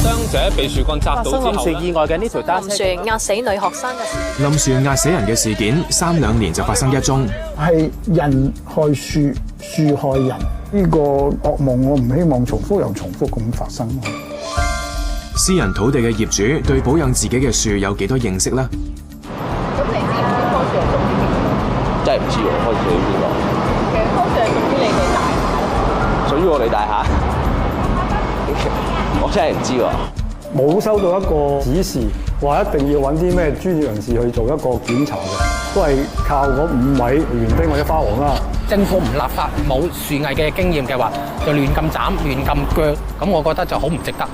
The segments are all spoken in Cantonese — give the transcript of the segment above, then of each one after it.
傷者被樹幹砸到之後，發生冧樹意外嘅呢條單車冧樹壓死女學生嘅事，冧樹壓死人嘅事件3、2年就發生一宗，係人害樹，樹害人，呢個噩夢我唔希望重複又重複咁發生。私人土地嘅業主對保養自己嘅樹有幾多認識呢？咁你知唔知棵樹係種啲咩？真係唔知喎，棵樹喺邊個？其實棵樹係種啲你哋大廈，屬於我哋大廈，我真係唔知喎。冇收到一個指示，話一定要揾啲咩專業人士去做一個檢查嘅，都係靠嗰5位園丁或者花王啦。政府唔立法，冇樹藝嘅經驗嘅話，就亂咁斬、亂咁鋸，咁我覺得就好唔值得。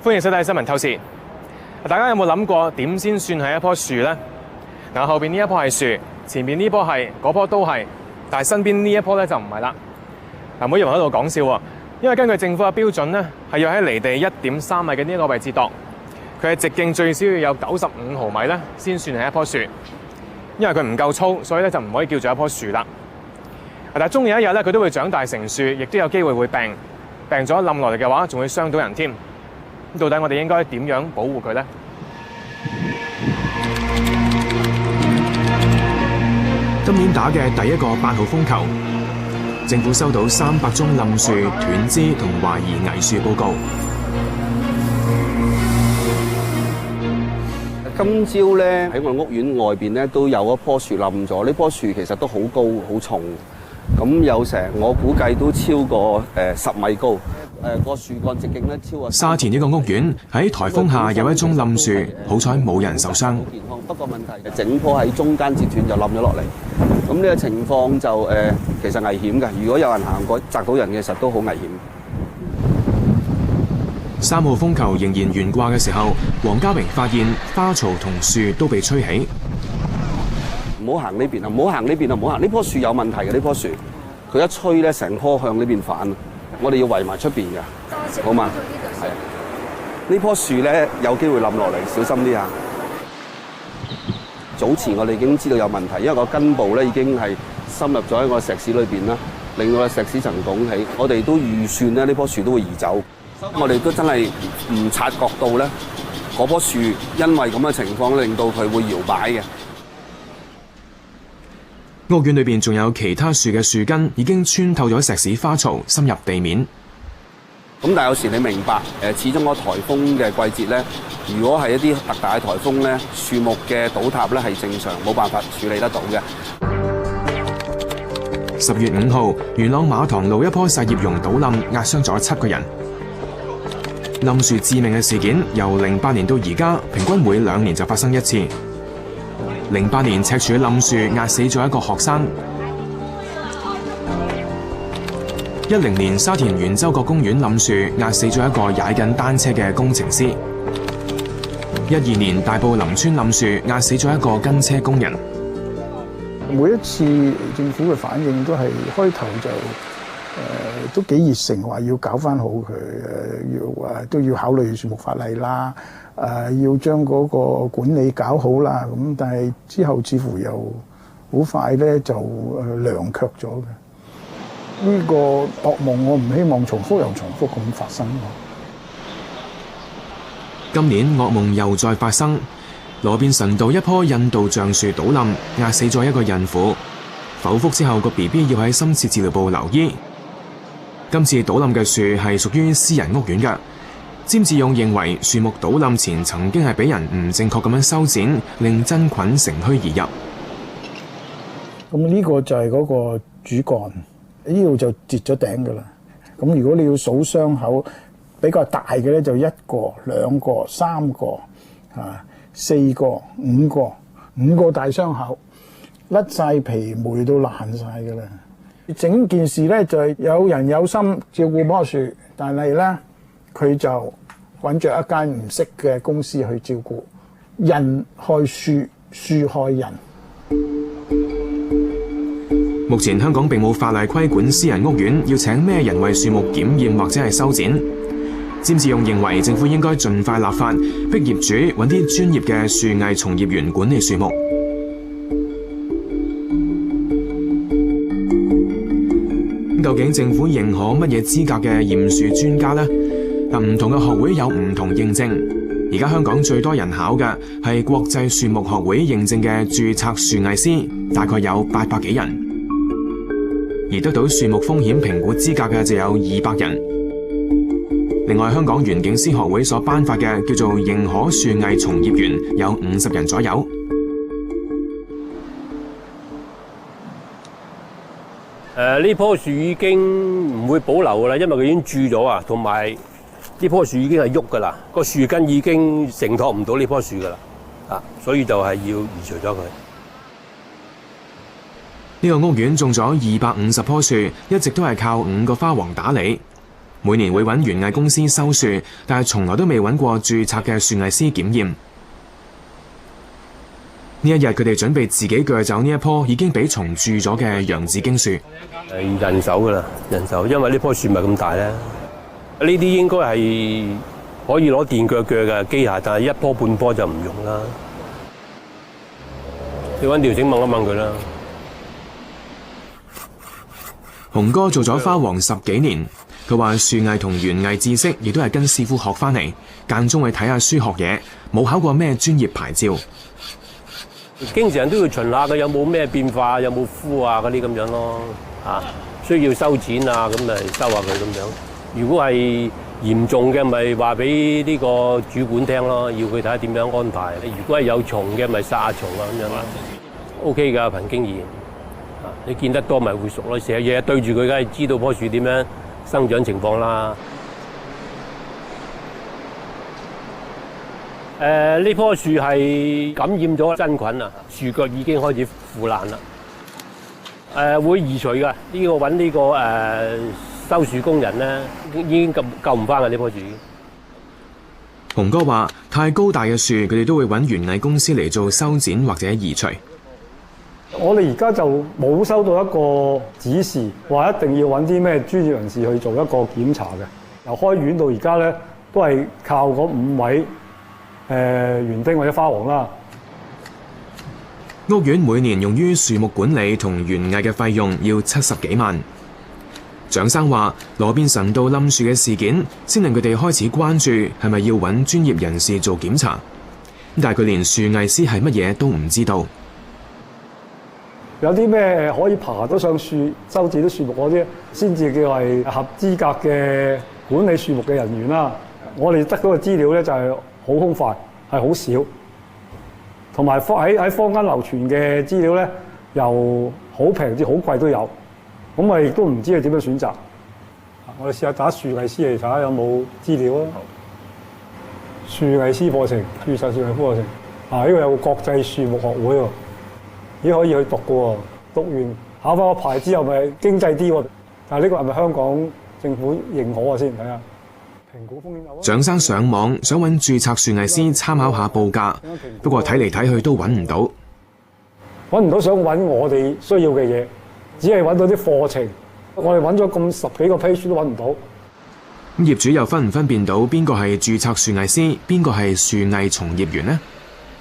歡迎收睇新聞透視。大家有冇諗過點先算係一棵樹呢？嗱，後邊呢一棵係樹，前面呢棵係，嗰棵都係，但係身邊呢一棵咧就唔係啦。嗱，唔好以為喺度講笑喎，因為根據政府嘅標準咧，係要喺離地1.3米嘅呢一個位置度，佢嘅直徑最少要有95毫米咧，先算係一棵樹。因為佢唔夠粗，所以咧就唔可以叫做一棵樹啦。但係終有一日咧，佢都會長大成樹，亦都有機會會病咗冧落嚟嘅話，仲會傷到人添。到底我哋應該點樣保護佢呢？今年打嘅第一個8號風球，政府收到300宗冧樹、斷枝同懷疑危樹報告。今朝咧喺我屋苑外邊咧都有一棵樹冧咗，呢棵樹其實都好高好重，咁有成我估計都超過10米高。個樹幹直徑咧超過。沙田一個屋苑喺颱風下有一宗冧樹，好彩冇人受傷。健康，不過問題整棵喺中間截斷就冧咗落嚟，咁呢個情況就其實危險嘅。如果有人行過砸到人嘅，實都好危險。3號風球仍然懸掛嘅時候，黃家榮發現花槽同樹都被吹起。唔好行呢邊啊！唔好行呢邊啊！唔好行！呢棵樹有問題嘅，呢棵樹佢一吹咧，成棵向呢邊反。我哋要圍埋出邊㗎，好嘛？係啊，呢棵樹咧有機會冧落嚟，小心啲啊！早前我哋已經知道有問題，因為個根部咧已經係深入咗喺個石屎裏邊啦，令到個石屎層拱起。我哋都預算咧呢棵樹都會移走，我哋都真係唔察覺到咧嗰棵樹因為咁嘅情況令到佢會搖擺嘅。屋苑裏邊仲有其他樹嘅樹根已經穿透咗石屎花槽，深入地面。咁但係有時你明白，始終個颱風嘅季節咧，如果係一啲特大嘅颱風咧，樹木嘅倒塌咧係正常，冇辦法處理得到嘅。10月5號，元朗馬塘路一棵細葉榕倒冧，壓傷咗7個人。冧樹致命嘅事件由08年到而家，平均每2年就發生一次。08年赤柱冧樹壓死咗一個學生，10年沙田圓洲角公園冧樹壓死咗一個踩緊單車嘅工程師，12年大埔林村冧樹壓死咗一個跟車工人。每一次政府嘅反應都係開頭就都幾熱誠，話要搞翻好佢，都要考慮樹木法例啦，要將嗰個管理搞好啦。咁但係之後似乎又好快咧就涼卻咗嘅。呢個噩夢我唔希望重複又重複咁發生。今年噩夢又再發生，羅便臣道一棵印度橡樹倒冧，壓死咗一個孕婦，剖腹之後個 BB 要喺深切治療部留醫。今次倒冧嘅樹係屬於私人屋苑嘅，詹志勇認為樹木倒冧前曾經係俾人唔正確咁樣修剪，令真菌乘虛而入。咁呢個就係嗰個主幹，呢度就截咗頂㗎啦。咁如果你要數傷口比較大嘅咧，就1個、2個、3個、4個、5個，5個大傷口，甩晒皮霉到爛晒㗎啦。整件事咧就係有人有心照顧棵樹，但係咧佢就揾著一間唔識嘅公司去照顧。人害樹，樹害人。目前香港並冇法例規管私人屋苑要請咩人為樹木檢驗或者係修剪。詹志勇認為政府應該盡快立法，逼業主揾啲專業嘅樹藝從業員管理樹木。究竟政府認可乜嘢資格嘅驗樹專家呢？唔同嘅學會有唔同認證。而家香港最多人考嘅係國際樹木學會認證嘅註冊樹藝師，大概有800幾人。而得到樹木風險評估資格嘅就有200人。另外，香港園境師學會所頒發嘅叫做認可樹藝從業員有50人左右。呢棵樹已經唔會保留㗎啦，因為佢已經蛀咗啊，同埋呢棵樹已經係喐㗎啦，個樹根已經承托唔到呢棵樹㗎啦，所以就係要移除咗佢。呢個屋苑種咗250棵樹，一直都係靠5個花王打理。每年會揾園藝公司收樹，但係從來都未揾過註冊嘅樹藝師檢驗。呢一日佢哋準備自己鋸走呢一棵已經俾蟲蛀咗嘅洋紫荊樹。係人手㗎啦，人手，因為呢棵樹唔係咁大咧。呢啲應該係可以攞電鋸鋸嘅機械，但係一棵半棵就唔用啦。你揾條繩掹一掹佢啦。洪哥做咗花王10幾年，佢話樹藝同園藝知識亦都係跟師傅學翻嚟，間中去睇下書學嘢，冇考過咩專業牌照。經常都要巡下佢有冇咩變化，有冇枯啊嗰啲咁樣咯，需要修剪啊咁咪修下佢咁樣。如果係嚴重嘅，咪話俾呢個主管聽咯，要佢睇下點樣安排。如果係有蟲嘅，咪殺下蟲啊咁樣啦。OK 㗎，憑經驗，你見得多咪會熟咯。成日日對住佢，梗係知道棵樹點樣生長情況啦。呢棵樹係感染咗真菌啊，樹腳已經開始腐爛啦。會移除㗎，呢個揾呢個收樹工人咧，已經救唔翻㗎呢棵樹。洪哥話：太高大嘅樹，佢哋都會揾園藝公司嚟做修剪或者移除。我哋而家就冇收到一個指示，話一定要揾啲咩專業人士去做一個檢查嘅。由開院到而家咧，都係靠嗰5位園丁或者花王啦。屋苑每年用於樹木管理同園藝嘅費用要70幾萬。蔣生話：羅便臣道冧樹嘅事件，先令佢哋開始關注係咪要揾專業人士做檢查。但係佢連樹藝師係乜嘢都唔知道。有啲咩可以爬到上樹、修剪啲樹木嗰啲，先至叫係合資格嘅管理樹木嘅人員啦。我哋得到嘅資料咧就係好空泛，係好少，同埋喺坊間流傳嘅資料咧，由好平至好貴都有。咁我亦都唔知佢點樣選擇。我哋試下打樹藝師嚟睇下有冇資料啊。樹藝師課程，註冊樹藝課程。呢個有個國際樹木學會喎，咦可以去讀嘅喎。讀完考翻個牌之後，咪經濟啲喎。但係呢個係咪香港政府認可啊？先睇下。評估風險。蔣生上網想揾註冊樹藝師參考下報價，不過睇嚟睇去都揾唔到。揾唔到想揾我哋需要嘅嘢。只係揾到啲課程，我哋揾咗咁10幾個 page 都揾唔到。咁業主又分唔分辨到邊個係註冊樹藝師，邊個係樹藝從業員呢？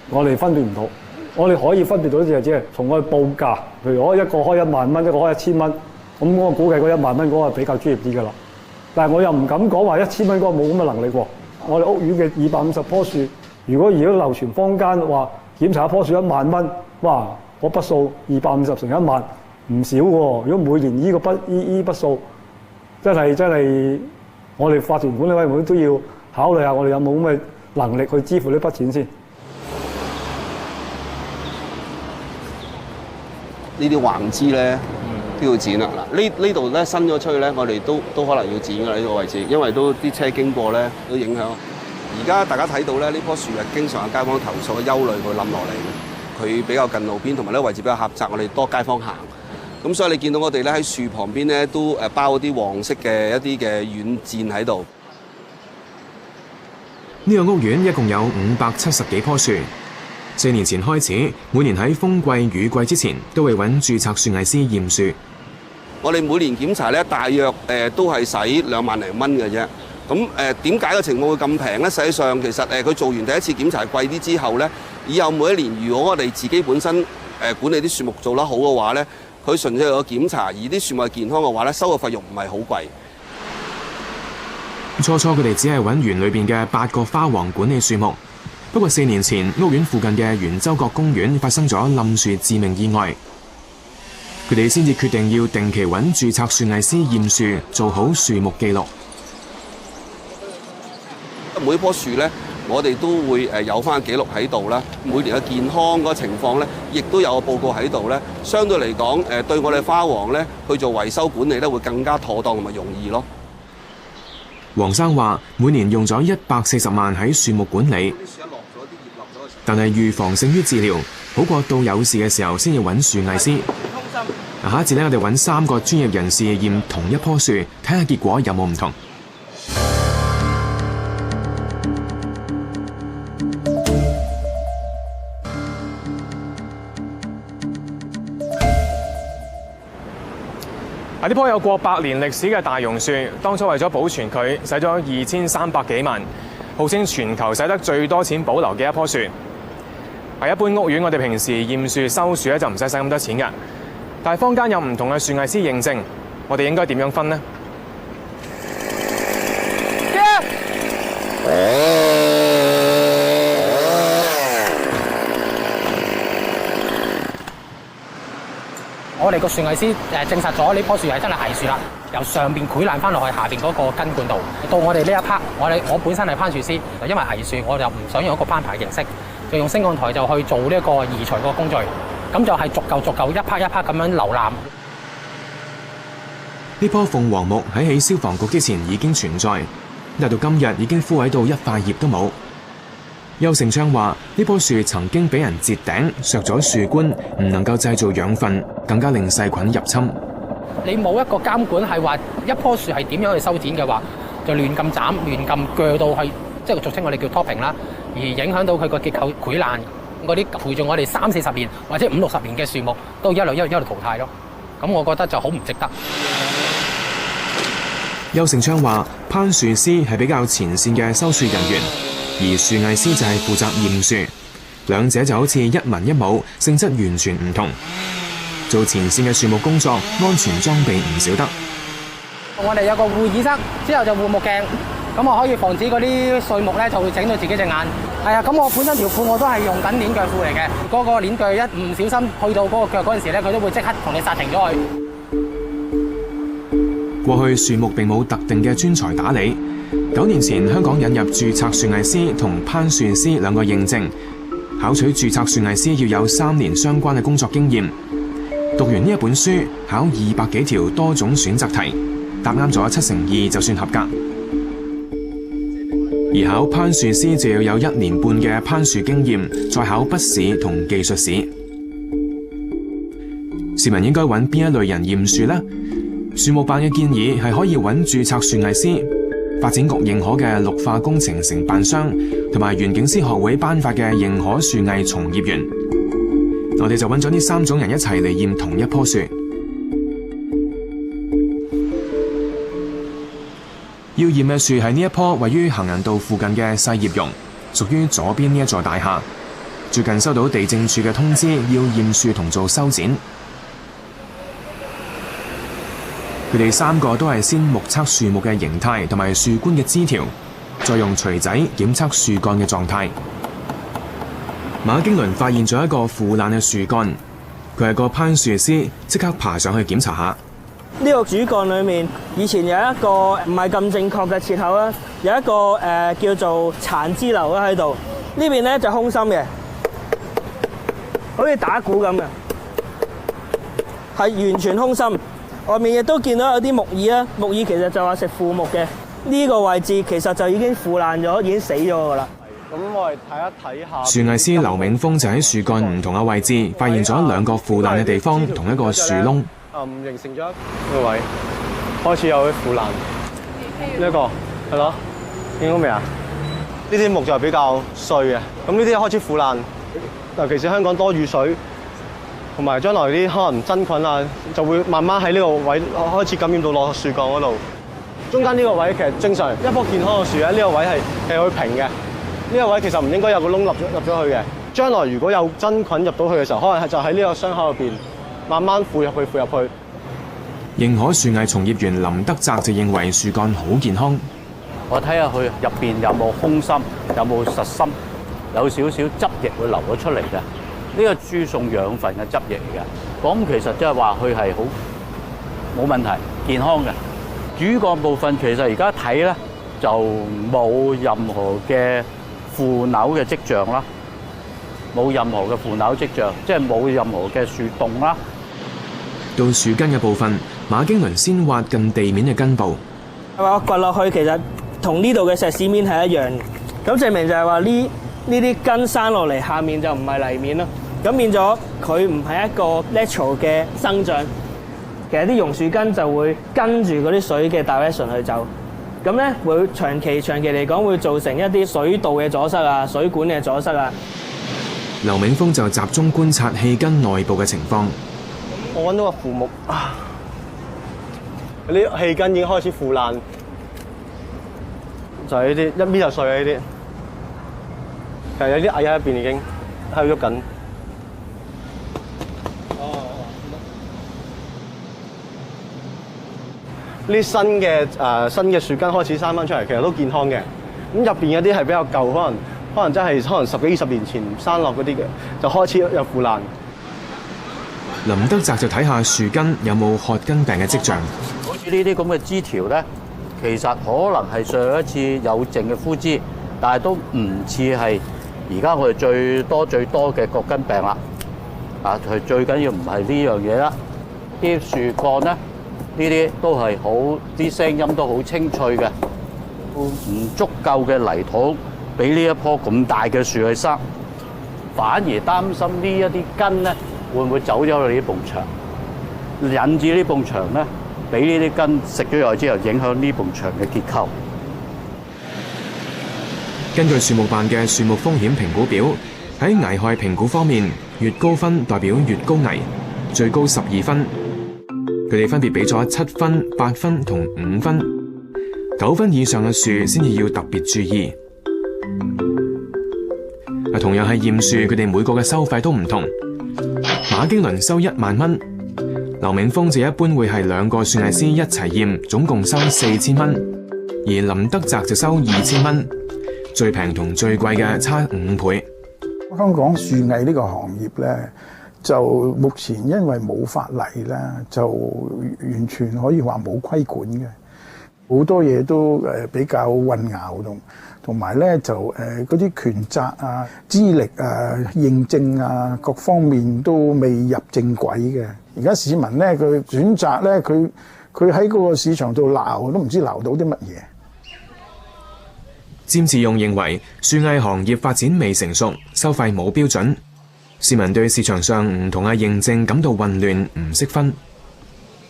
我哋分辨唔到，我哋可以分辨到就只係從我哋報價，譬如我一個開1萬蚊，一個開1000蚊，咁我估計嗰1萬蚊嗰個比較專業啲㗎啦。但係我又唔敢講話1000蚊嗰個冇咁嘅能力喎。我哋屋苑嘅250棵樹，如果流傳坊間話檢查一棵樹1萬蚊，哇！嗰筆數250乘1萬。唔少喎！如果每年呢筆數，真係，我哋法團管理委員會都要考慮下，我哋有冇咁嘅能力去支付呢筆錢先。呢啲橫枝咧都要剪啦。嗱，呢度咧伸咗出去咧，我哋都可能要剪㗎啦呢個位置，因為都啲車經過咧都影響。而家大家睇到咧，呢棵樹係經常有街坊投訴嘅憂慮佢冧落嚟嘅，佢比較近路邊，同埋呢個位置比較狹窄，我哋多街坊行。咁所以你見到我哋咧喺樹旁邊咧都包啲黃色嘅一啲嘅軟墊喺度。呢個屋苑一共有570幾棵樹。4年前開始，每年喺風季雨季之前都會揾註冊樹藝師驗樹。我哋每年檢查咧，大約都係使2萬零蚊嘅啫。咁點解個情況會咁平咧？實際上其實佢做完第一次檢查貴啲之後咧，以後每一年如果我哋自己本身管理啲樹木做得好嘅話咧，佢純粹有個檢查，而啲樹木係健康嘅話咧，收嘅費用唔係好貴。初佢哋只係揾園裏邊嘅8個花王管理樹木，不過4年前屋苑附近嘅圓洲角公園發生咗冧樹致命意外，佢哋先至決定要定期揾註冊樹藝師驗樹，做好樹木記錄。每棵樹咧，我哋都會有翻記錄喺度啦。每年嘅健康個情況咧，亦都有個報告喺度咧。相對嚟講，對我哋花王咧去做維修管理咧，會更加妥當同埋容易咯。黃生話：每年用咗140萬喺樹木管理，但係預防勝於治療，好過到有事嘅時候先要揾樹藝師。下一節我哋揾3個專業人士驗同一棵樹，睇下結果有冇唔同。呢棵有過百年歷史嘅大榕樹，當初為咗保存佢，使咗2300幾萬，號稱全球使得最多錢保留嘅一棵樹。喺一般屋苑，我哋平時驗樹收樹咧就唔使咁多錢㗎，但係坊間有唔同嘅樹藝師認證，我哋應該點樣分呢？我哋個樹藝師證實咗呢棵樹係真係藝樹啦，由上邊潰爛翻落去下邊嗰個根管度。到我哋呢一 part，我本身係攀樹師，因為藝樹我就唔想用一個攀爬形式，就用升降台就去做呢一個移除個工序，咁就係逐嚿一 part 一 part 咁樣瀏覽。呢棵鳳凰木喺起消防局之前已經存在，但到今日已經枯萎到一塊葉都冇。邱成昌話：呢棵樹曾經俾人截頂，削咗樹冠，唔能夠製造養分，更加令細菌入侵。你冇一個監管係話一棵樹係點樣去修剪嘅話，就亂咁斬、亂咁鋸到去，即係俗稱我哋叫 topping 啦，而影響到佢個結構潰爛，嗰啲陪住我哋30-40年或者50-60年嘅樹木，都一路淘汰咯。咁我覺得就好唔值得。邱成昌話：攀樹師係比較前線嘅修樹人員。而樹藝師就係負責驗樹，兩者就好似一文一武，性質完全唔同。做前線嘅樹木工作，安全裝備唔少得。我哋有個護耳塞，之後就護目鏡，咁我可以防止嗰啲碎木咧就會整到自己隻眼。係啊，咁我本身條褲我都係用緊鏈腳褲嚟嘅，嗰個鏈腳一唔小心去到嗰個腳嗰陣時咧，佢都會即刻同你剎停咗佢。過去樹木並冇特定嘅專才打理。9年前，香港引入註冊樹藝師同攀樹師2個認證，考取註冊樹藝師要有3年相關嘅工作經驗。讀完呢一本書，考200幾條多種選擇題，答啱咗2%就算合格。而考攀樹師就要有1年半嘅攀樹經驗，再考筆試同技術試。市民應該揾邊一類人驗樹呢？樹木辦嘅建議係可以揾註冊樹藝師、發展局認可嘅綠化工程承辦商同埋園境師學會頒發嘅認可樹藝從業員。我哋就揾咗呢3種人一齊嚟驗同一棵樹。要驗嘅樹係呢一棵位於行人道附近嘅細葉榕，屬於左邊呢一座大廈。最近收到地政處嘅通知，要驗樹同做修剪。佢哋3個都係先目測樹木嘅形態同埋樹冠嘅枝條，再用錘仔檢測樹幹嘅狀態。馬經倫發現咗一個腐爛嘅樹幹，佢係個攀樹師，即刻爬上去檢查下。呢個主幹裏面以前有一個唔係咁正確嘅切口啦，有一個叫做殘枝瘤啦喺度。呢邊咧就空心嘅，好似打鼓咁嘅，係完全空心。外面亦都見到有啲木耳啦，木耳其實就話食腐木嘅。呢個位置其實就已經腐爛咗，已經死咗㗎啦。咁我哋睇一下。樹藝師劉永峰就喺樹幹唔同嘅位置發現咗2個腐爛嘅地方，同一個樹窿。形成咗呢個位，開始有啲腐爛。呢一個係咯，見到未啊？呢啲木就比較碎嘅，咁呢啲開始腐爛，尤其是香港多雨水。同埋將來啲可能真菌啊，就會慢慢喺呢個位開始感染到落樹幹嗰度。中間呢個位其實正常，一棵健康嘅樹咧，呢個位係會平嘅。呢個位其實唔應該有個窿入咗去嘅。將來如果有真菌入到去嘅時候，可能係就喺呢個傷口入邊慢慢附入去。認可樹藝從業員林德澤就認為樹幹好健康。我睇下佢入邊有冇空心，有冇實心，有少少汁液會流咗出嚟嘅。呢個輸送養分嘅汁液嚟嘅。咁其實即係話佢係好冇問題，健康嘅。主幹部分其實而家睇咧就冇任何嘅腐朽嘅跡象啦，冇任何嘅腐朽跡象，即係冇任何嘅樹洞啦。到樹根嘅部分，馬經倫先挖近地面嘅根部。我掘落去其實同呢度嘅石屎面係一樣嘅，咁證明就係話呢啲根生落嚟下面就唔係泥面咯，咁變咗佢唔係一個 natural 嘅生長。其實啲榕樹根就會跟住嗰啲水嘅 direction 去走，咁咧會長期嚟講會造成一啲水道嘅阻塞啊、水管嘅阻塞啊。劉銘峰就集中觀察氣根內部嘅情況。我揾到個腐木啊，啲氣根已經開始腐爛，就係呢啲一搣就碎啊！呢啲其實有啲蟻喺入邊已經喺度喐緊。呢新嘅樹根開始生翻出嚟，其實都健康嘅。咁入邊有啲係比較舊，可能真係10幾20年前生落嗰啲嘅，就開始有腐爛。林德澤就睇下樹根有冇褐根病嘅跡象。好似呢啲咁嘅枝條咧，其實可能係上一次有剩嘅枯枝，但係都唔似係而家我哋最多嘅褐根病啦。啊，佢最緊要唔係呢樣嘢啦，啲樹幹咧。呢啲都係好，啲聲音都好清脆嘅，唔足夠嘅泥土俾呢一棵咁大嘅樹去生，反而擔心呢一啲根咧會唔會走咗去呢埲牆，引致呢埲牆咧俾呢啲根食咗落之後影響呢埲牆嘅結構。根據樹木辦嘅樹木風險評估表，喺危害評估方面，越高分代表越高危，最高12分。佢哋分別俾咗7分、8分同5分，9分以上嘅樹先至要特別注意。同樣係驗樹，佢哋每個嘅收費都唔同。馬經倫收1萬蚊，劉銘峰就一般會係2個樹藝師一齊驗，總共收4000蚊，而林德澤就收2000蚊，最平同最貴嘅差5倍。香港樹藝呢個行業咧，就目前因為冇法例咧，就完全可以話冇規管嘅，好多嘢都比較混淆同埋咧就嗰啲權責啊、資歷啊、認證啊各方面都未入正軌嘅。而家市民咧佢選擇咧佢喺嗰個市場度鬧都唔知鬧到啲乜嘢。詹志勇認為樹藝行業發展未成熟，收費冇標準。市民對市場上唔同嘅認證感到混亂，唔識分。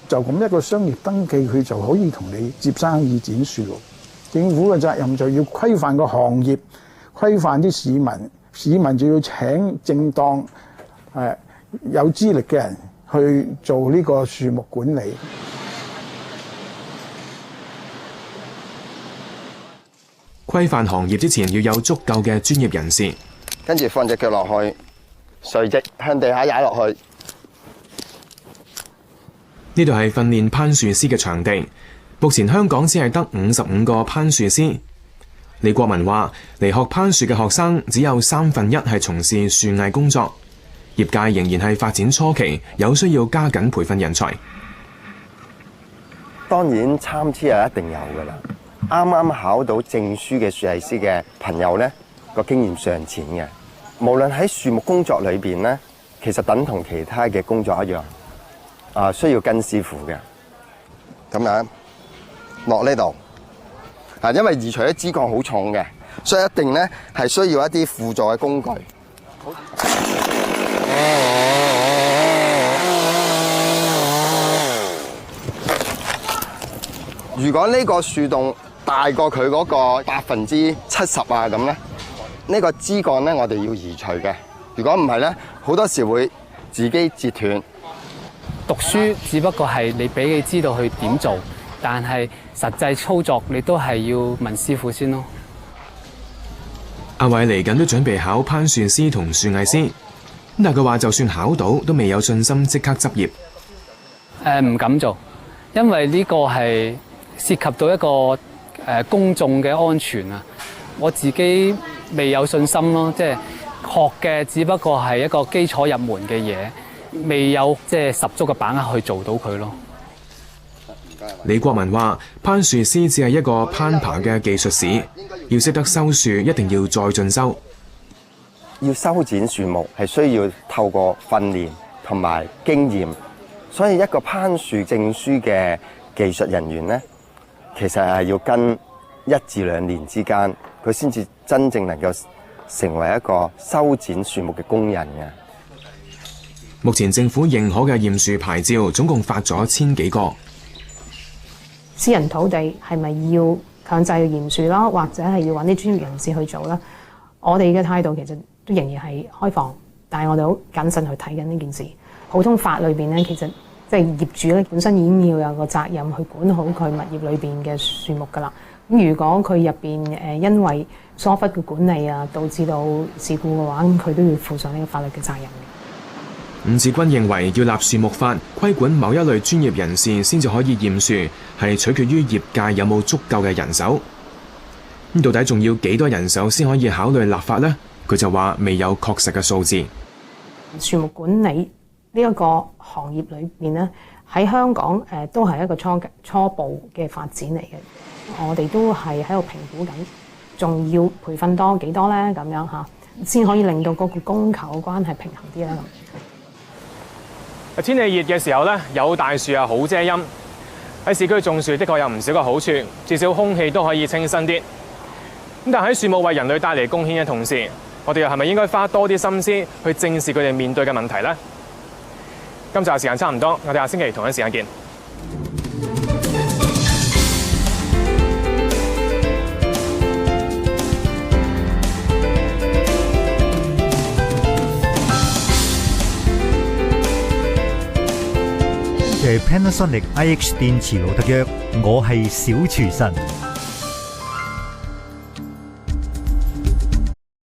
就咁一個商業登記，佢就可以同你接生意展樹咯。政府嘅責任就要規範個行業，規範啲市民，市民就要請正當有資歷嘅人去做呢個樹木管理。規範行業之前要有足夠嘅專業人士。跟住放隻腳落去。垂直向地下踩落去。呢度係訓練攀樹師嘅場地，目前香港只係得55個攀樹師。李國文話：嚟學攀樹嘅學生只有1/3係從事樹藝工作，業界仍然係發展初期，有需要加緊培訓人才。當然參差係一定有㗎啦。啱啱考到證書嘅樹藝師嘅朋友呢，個經驗尚淺嘅。無論喺樹木工作裏邊咧，其實等同其他嘅工作一樣，需要跟師傅嘅。咁樣落呢度，因為移除啲枝幹好重嘅，所以一定咧係需要一啲輔助嘅工具。如果呢個樹洞大過佢嗰個70%啊咁咧。呢個枝幹咧，我哋要移除嘅。如果唔係咧，好多時會自己截斷。讀書只不過係你俾你知道去點做，但係實際操作你都係要問師傅先咯。阿偉嚟緊都準備考攀樹師同樹藝師，但係佢話就算考到，都未有信心即刻執業。唔敢做，因為呢個係涉及到一個公眾嘅安全啊。我自己未有信心咯，即係學嘅只不過係一個基礎入門嘅嘢，未有即係十足嘅把握去做到佢咯。李國民話：攀樹師只係一個攀爬嘅技術史，要識得修樹，一定要再進修。要修剪樹木係需要透過訓練同埋經驗，所以一個攀樹證書嘅技術人員呢，其實係要跟1至2年之間，佢先至真正能夠成為一個修剪樹木嘅工人嘅。目前政府認可嘅驗樹牌照總共發咗1000幾個。私人土地係咪要強制驗樹啦，或者係要揾啲專業人士去做啦？我哋嘅態度其實都仍然係開放，但係我哋好謹慎去睇緊呢件事。普通法裏邊咧，其實即係業主咧本身已經要有個責任去管好佢物業裏邊嘅樹木㗎啦。咁如果佢入邊因為疏忽嘅管理啊，導致到事故嘅話，咁佢都要負上呢個法律嘅責任。吳志軍認為要立樹木法規管某一類專業人士先至可以驗樹，係取決於業界有冇足夠嘅人手。咁到底仲要幾多人手先可以考慮立法呢？佢就話未有確實嘅數字。樹木管理呢一個行業裏邊咧，喺香港都係一個初步嘅發展嚟嘅。我哋都係喺度評估緊，仲要培訓多幾多咧？咁樣嚇，先可以令到嗰個供求嘅關係平衡啲咧。天氣熱嘅時候咧，有大樹啊，好遮陰。喺市區種樹的確有唔少嘅好處，至少空氣都可以清新啲。咁但喺樹木為人類帶嚟貢獻嘅同時，我哋又係咪應該花多啲心思去正視佢哋面對嘅問題呢？今集時間差唔多，我哋下星期同一時間見。Panasonic IH 電磁爐特約，我係小廚神。